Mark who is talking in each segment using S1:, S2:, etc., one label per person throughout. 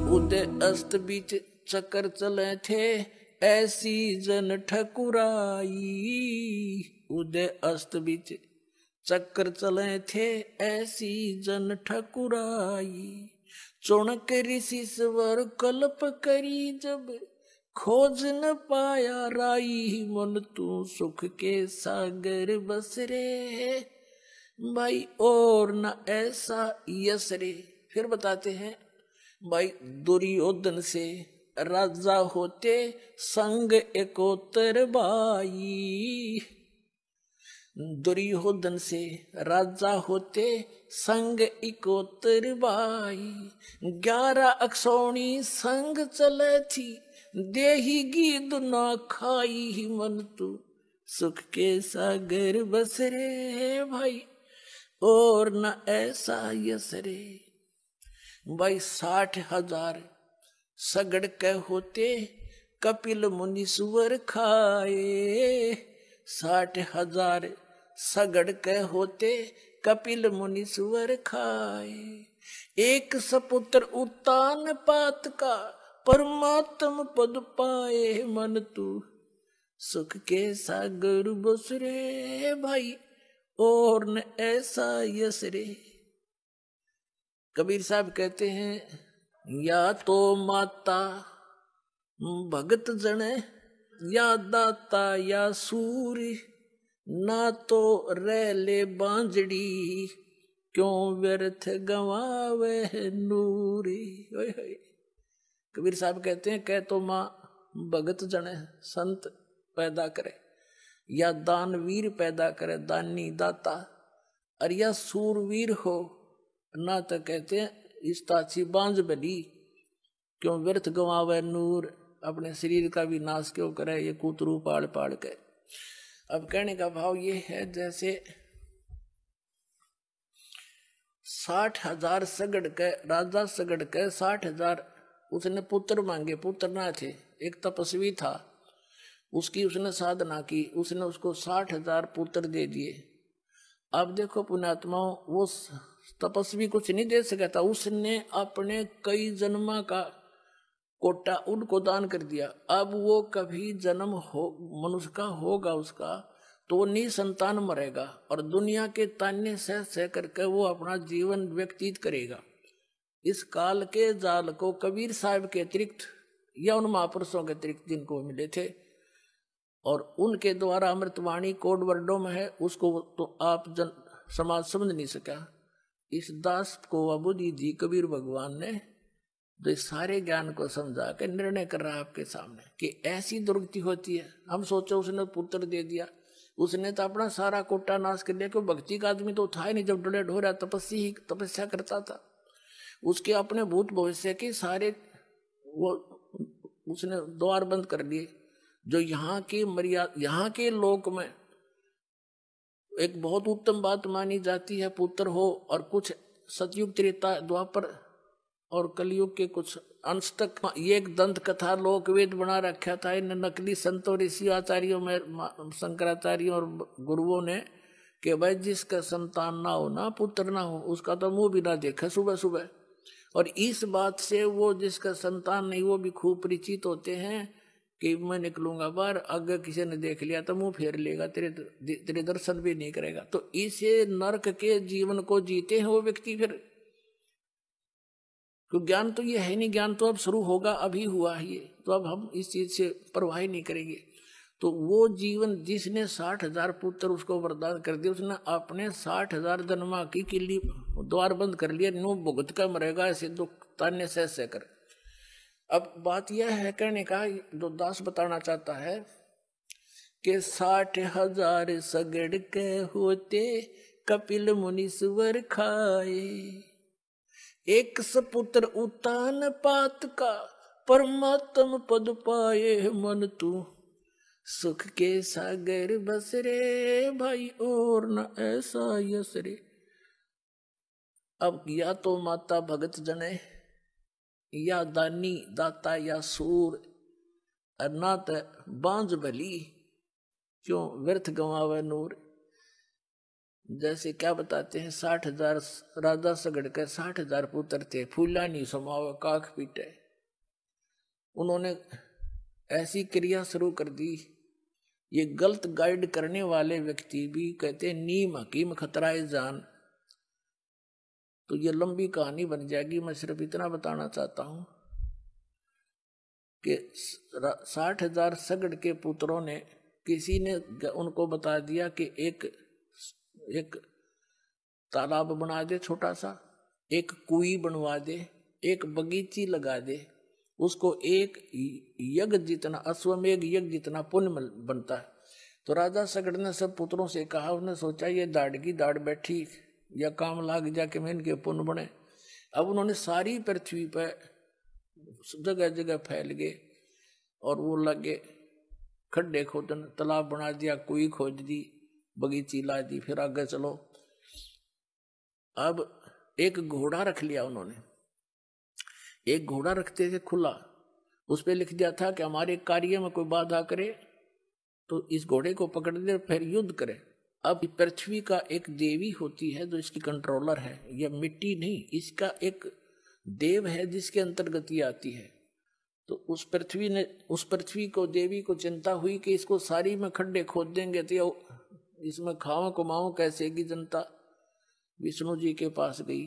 S1: उदय अस्त बीच चक्कर चले थे ऐसी जन ठकुराई। उदय अस्त बीच चक्कर चले थे ऐसी जन ठकुराई। चौणक ऋषि स्वर कल्प करी जब खोज न पाया राई। मन तू सुख के सागर बस रे भाई और न ऐसा यस रे। फिर बताते हैं भाई दुर्योधन से राजा होते संग एकोतर भाई। दुर्योधन से राजा होते संग इकोतर भाई। 11 अक्षौणी संग चले थी देही गीत ना खाई। मन तू सुख के सागर बस रे भाई और न ऐसा यस रे। भाई 60,000 सगड़ के होते कपिल मुनीश्वर खाए। 60,000 सगड़ के होते कपिल मुनीश्वर खाए। एक सपुत्र उत्तान पात का परमात्म पद पाए। मन तू सुख के सागर बस रे भाई और न ऐसा यस रे। कबीर साहब कहते हैं या तो माता भगत जने या दाता या सूरी ना तो रह ले बांजड़ी क्यों व्यर्थ गवावे नूरी। कबीर साहब कहते हैं कह तो माँ भगत जने संत पैदा करे या दानवीर पैदा करे दानी दाता और या सूरवीर हो ना तो कहते हैं इस ताची बांझ बली क्यों व्यर्थ गंवावे नूर। अपने शरीर का भी नाश क्यों करे ये कूतरू पाड़ पाड़ के। अब कहने का भाव ये है जैसे 60,000 सगड़ के राजा सगड़ के 60,000 उसने पुत्र मांगे। पुत्र ना थे। एक तपस्वी था उसकी उसने साधना की उसने उसको 60,000 पुत्र दे दिए। अब देखो पुण्यात्माओं वो तपस्वी कुछ नहीं दे सका था। उसने अपने कई जन्मा का कोटा उनको दान कर दिया। अब वो कभी जन्म हो मनुष्य का होगा उसका तो निसंतान मरेगा और दुनिया के ताने सह सह करके वो अपना जीवन व्यतीत करेगा। इस काल के जाल को कबीर साहब के अतिरिक्त या उन महापुरुषों के अतिरिक्त जिनको मिले थे और उनके द्वारा अमृतवाणी कोड वर्डों में है उसको तो आप जन समाज समझ नहीं सका। इस दास को अबुदी जी कबीर भगवान ने तो इस सारे ज्ञान को समझा के निर्णय कर रहा है आपके सामने कि ऐसी दुर्गति होती है। हम सोचो उसने पुत्र दे दिया उसने तो अपना सारा कोटा नाश कर लिया। क्यों भक्ति का आदमी तो था ही नहीं जब डोलेट हो रहा तपस्या करता था। उसके अपने भूत भविष्य के सारे वो उसने द्वार बंद कर लिए। जो यहाँ की मर्यादा यहाँ के लोक में एक बहुत उत्तम बात मानी जाती है पुत्र हो और कुछ सतयुग त्रेता द्वापर और कलयुग के कुछ अंश तक ये एक दंत कथा लोकवेद बना रखा था इन नकली संतों ऋषि आचार्यों में शंकराचार्यों और गुरुओं ने कि भाई जिसका संतान ना हो ना पुत्र ना हो उसका तो मुंह भी ना देखा सुबह सुबह। और इस बात से वो जिसका संतान नहीं वो भी खूब परिचित होते हैं कि मैं निकलूंगा बाहर अगर किसी ने देख लिया तो मुंह फेर लेगा तेरे दर्शन भी नहीं करेगा। तो इसे नरक के जीवन को जीते हैं वो व्यक्ति। फिर तो ज्ञान तो ये है नहीं। ज्ञान तो अब शुरू होगा अभी हुआ है ये तो अब हम इस चीज से परवाह नहीं करेंगे। तो वो जीवन जिसने 60,000 पुत्र उसको वरदान कर दिया उसने अपने 60,000 जन्मा की किल्ली द्वार बंद कर लिया। नो भुगत का मरेगा ऐसे दुख तान्य सह कर। अब बात यह है कहने का जो दास बताना चाहता है कि 60,000 सगड़ के होते कपिल मुनीश्वर खाए। एक सपुत्र उत्तान पात का परमात्म पद पाए। मन तू सुख के सागर बस रे भाई और न ऐसा यस रे। अब या तो माता भगत जने या दानी दाता या सूर अनाथ बांझ भली क्यों व्यर्थ गंवावे नूर। जैसे क्या बताते हैं, 60,000 राजा सगड़ के 60,000 पुत्र थे, फूला नहीं समावे काख पीटे। उन्होंने ऐसी क्रिया शुरू कर दी। ये गलत गाइड करने वाले व्यक्ति भी कहते नीम हकीम खतराए जान। तो ये लंबी कहानी बन जाएगी, मैं सिर्फ इतना बताना चाहता हूं कि 60,000 सगड़ के पुत्रों ने, किसी ने उनको बता दिया कि एक तालाब बना दे छोटा सा, एक कुई बनवा दे, एक बगीची लगा दे, उसको एक यज्ञ जितना, अश्वमेघ यज्ञ जितना पुण्य बनता है। तो राजा सगड़ ने सब पुत्रों से कहा, उसने सोचा ये दाढ़ की दाढ़ बैठी या काम लाग जाके मैं इनके पुण्य बने। अब उन्होंने सारी पृथ्वी पर जगह जगह फैल गए और वो लगे खड्डे खोदन, तालाब बना दिया, कुई खोद दी, बगीची ला दी, फिर आगे चलो। अब एक घोड़ा रख लिया उन्होंने, एक घोड़ा रखते थे खुला, उस पर लिख दिया था कि हमारे कार्य में कोई बाधा करे तो इस घोड़े को पकड़ दे, फिर युद्ध करे। अब पृथ्वी का एक देवी होती है जो इसकी कंट्रोलर है, यह मिट्टी नहीं, इसका एक देव है जिसके अंतर्गत ये आती है। तो उस पृथ्वी को, देवी को चिंता हुई कि इसको सारी में खड्डे खोद देंगे तो इसमें खाओ कमाओ कैसे की जनता। विष्णु जी के पास गई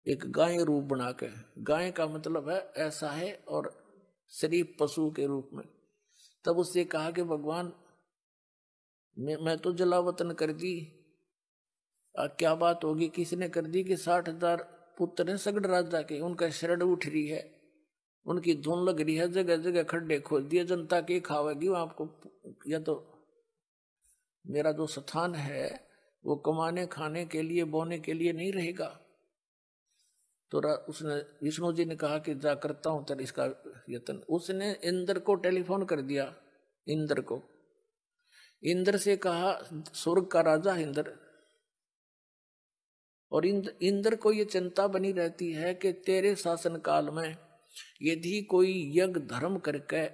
S1: एक गाय रूप बना के, गाय का मतलब है ऐसा है, और शरीफ पशु के रूप में। तब उससे कहा कि भगवान मैं तो जलावतन कर दी, क्या बात होगी, किसने कर दी कि 60,000 पुत्र हैं सगड़ राजा के, उनका शरण उठ रही है, उनकी धुन लग रही है, जगह जगह खड्डे खोद दिए, जनता के खावेगी वो आपको, या तो मेरा जो स्थान है वो कमाने खाने के लिए बोने के लिए नहीं रहेगा। तो उसने, विष्णु जी ने कहा कि जा करता हूं तेरे इसका यत्न। उसने इंद्र को टेलीफोन कर दिया, इंद्र को, इंद्र से कहा, स्वर्ग का राजा इंद्र, और इंद्र को ये चिंता बनी रहती है कि तेरे शासन काल में यदि कोई यज्ञ धर्म करके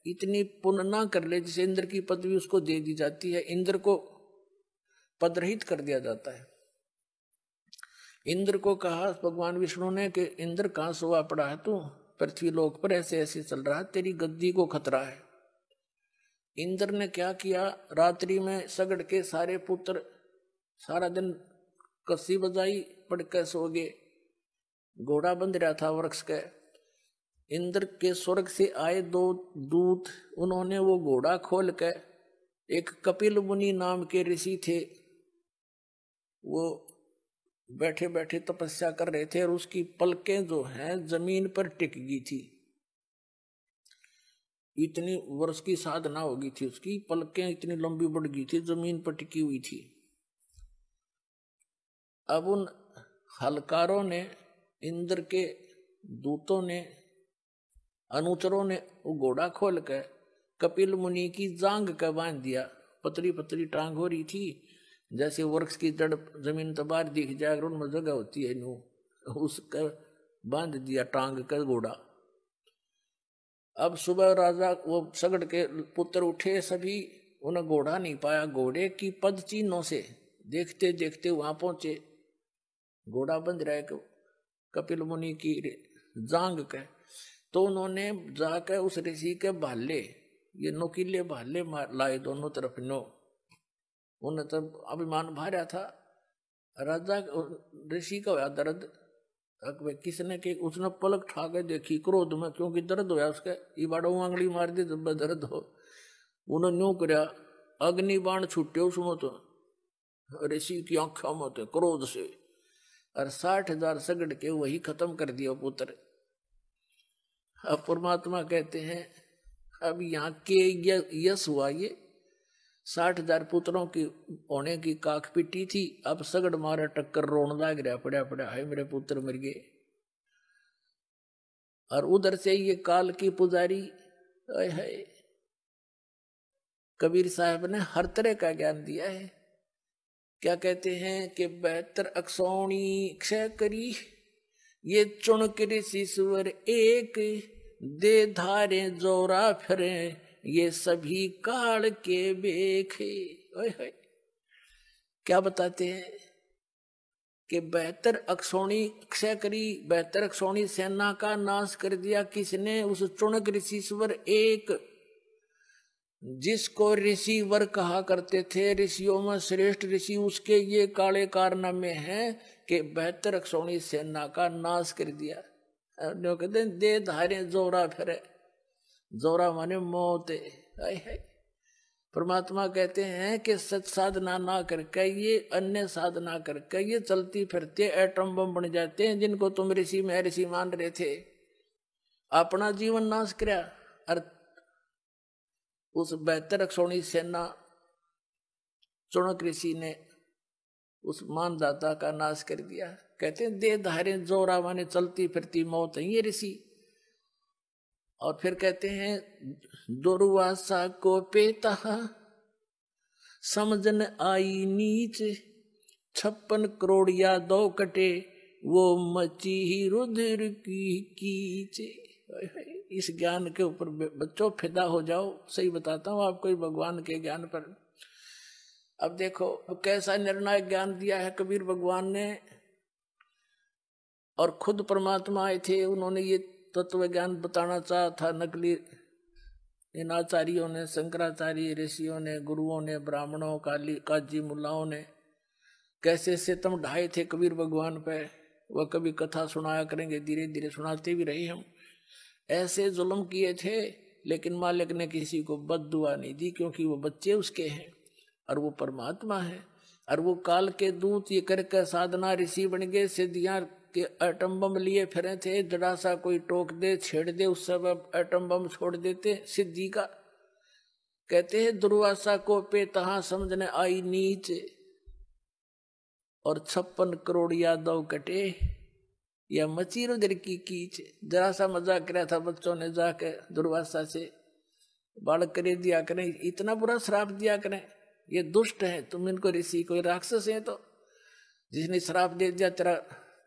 S1: इतनी पुण्य ना कर ले, जिसे इंद्र की पदवी उसको दे दी जाती है, इंद्र को पदरहित कर दिया जाता है। इंद्र को कहा भगवान विष्णु ने कि इंद्र कहां सोया पड़ा है तू, पृथ्वी लोक पर ऐसे ऐसे चल रहा है, तेरी गद्दी को खतरा है। इंद्र ने क्या किया, रात्रि में सगड़ के सारे पुत्र सारा दिन कस्सी बजाई, पड़ के सो गए, घोड़ा बंध रहा था वृक्ष के। इंद्र के स्वर्ग से आए 2 दूत, उन्होंने वो घोड़ा खोल के, एक कपिल मुनि नाम के ऋषि थे, वो बैठे बैठे तपस्या कर रहे थे, और उसकी पलकें जो हैं जमीन पर टिक गई थी। इतनी वर्ष की साधना हो गई थी, उसकी पलकें इतनी लंबी बढ़ गई थी, जमीन पर टिकी हुई थी। अब उन हलकारों ने, इंद्र के दूतों ने, अनुचरों ने वो घोड़ा खोल के कपिल मुनि की जांग का बांध दिया। पतली पतली टांग हो रही थी, जैसे वृक्ष की जड़ जमीन तबार दिख जाए, उनमें जगह होती है नो, उसका बांध दिया टांग का घोड़ा। अब सुबह राजा वो सगड़ के पुत्र उठे, सभी उन्हें घोड़ा नहीं पाया, घोड़े की पद चिन्हों से देखते देखते वहां पहुंचे, घोड़ा बंध रहा है कपिल मुनि की जांग के। तो उन्होंने जाकर उस ऋषि के भाले, ये नोकीले भाले लाए दोनों तरफ नो, उन्हें तब अभिमान भारा था। राजा ऋषि का हुआ दर्द, किसने के उसने पलक ठा के देखी क्रोध में, क्योंकि दर्द होया उसके, ये बाड़ो आंगली मार दे जब दर्द हो। उन्होंने न्यू करया, अग्नि बाण छूटे उसमें तो ऋषि की आंखों में तो क्रोध से, और 60,000 सगड़ के वही खत्म कर दिया पुत्र। अब परमात्मा कहते हैं अब यहाँ के यश हुआ, ये 60,000 पुत्रों की होने की काख पिटी थी, अब सगड़ मारे टक्कर रोन लाग रहा, पड़ा पड़ा है मेरे पुत्र मर गए। और उधर से ये काल की पुजारी है, कबीर साहब ने हर तरह का ज्ञान दिया है। क्या कहते हैं कि 72 अक्षौणी क्षय करी, ये चुन कर शिशुवर एक, दे धारे जोरा फिरे, ये सभी काल के बेखे। क्या बताते हैं कि 72 अक्षौणी क्षय करी, 72 अक्षौणी सेना का नाश कर दिया। किसने? उस चुणक ऋषिश्वर, एक जिसको ऋषिवर कहा करते थे, ऋषियों में श्रेष्ठ ऋषि, उसके ये काले कारनामे हैं कि 72 अक्षौणी सेना का नाश कर दिया। जो कहते हैं दे धारे जोरा फिरे, जोरा माने मौत है। परमात्मा कहते हैं कि सच साधना ना करके, ये अन्य साधना करके ये चलती फिरते एटम बम बन जाते हैं, जिनको तुम ऋषि में ऋषि मान रहे थे। अपना जीवन नाश किया और उस 72 अक्षौणी सेना चुणक ऋषि ने उस मानदाता का नाश कर दिया। कहते हैं दे धारे जोरा माने चलती फिरती मौत है ये ऋषि। और फिर कहते हैं दुर्वासा को पेता समझन आई नीच, 56 करोड़ या 2 कटे वो मची ही रुद्र की कीच। इस ज्ञान के ऊपर बच्चों फिदा हो जाओ। सही बताता हूँ आपको भगवान के ज्ञान पर। अब देखो कैसा निर्णायक ज्ञान दिया है कबीर भगवान ने। और खुद परमात्मा आए थे, उन्होंने ये तत्व ज्ञान बताना चाहा था। नकली इन आचार्यों ने, शंकराचार्य ऋषियों ने, गुरुओं ने, ब्राह्मणों, काजी मुल्लाओं ने कैसे सितम ढाए थे कबीर भगवान पे। वह कभी कथा सुनाया करेंगे, धीरे धीरे सुनाते भी रहे हम। ऐसे जुल्म किए थे, लेकिन मालिक ने किसी को बद्दुआ नहीं दी, क्योंकि वो बच्चे उसके हैं और वो परमात्मा है। और वो काल के दूत ये करके साधना ऋषि बन गए, सिद्धियां के एटम बम लिए फिरे थे। जरा सा कोई टोक दे, छेड़ दे, उस सब एटम बम छोड़ देते सिद्धि का। कहते हैं दुर्वासा को पे तहां समझने आई नीच, और 56 करोड़ या 2 कटे या मची रुद्र की कीच। जरा सा मजाक किया था बच्चों ने जाके दुर्वासा से, बालक करे दिया करें, इतना बुरा श्राप दिया करें, ये दुष्ट है, तुम इनको ऋषि कोई राक्षस है। तो जिसने श्राप दे दिया तेरा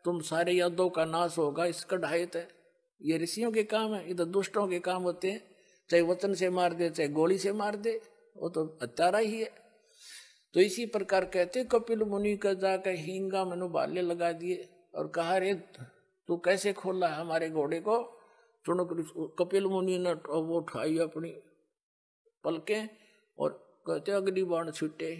S1: तुम सारे यादों का नाश होगा, इसका ढायत है। ये ऋषियों के काम है, ये तो दुष्टों के काम होते हैं। चाहे वचन से मार दे, चाहे गोली से मार दे, वो तो हत्यारा ही है। तो इसी प्रकार कहते कपिल मुनि का जाकर हींगा मनु बाल्य लगा दिए और कहा रे तू कैसे खोला है हमारे घोड़े को। कपिल मुनि ने वो उठाई अपनी पलकें और कहते अग्नि बाण छूटे।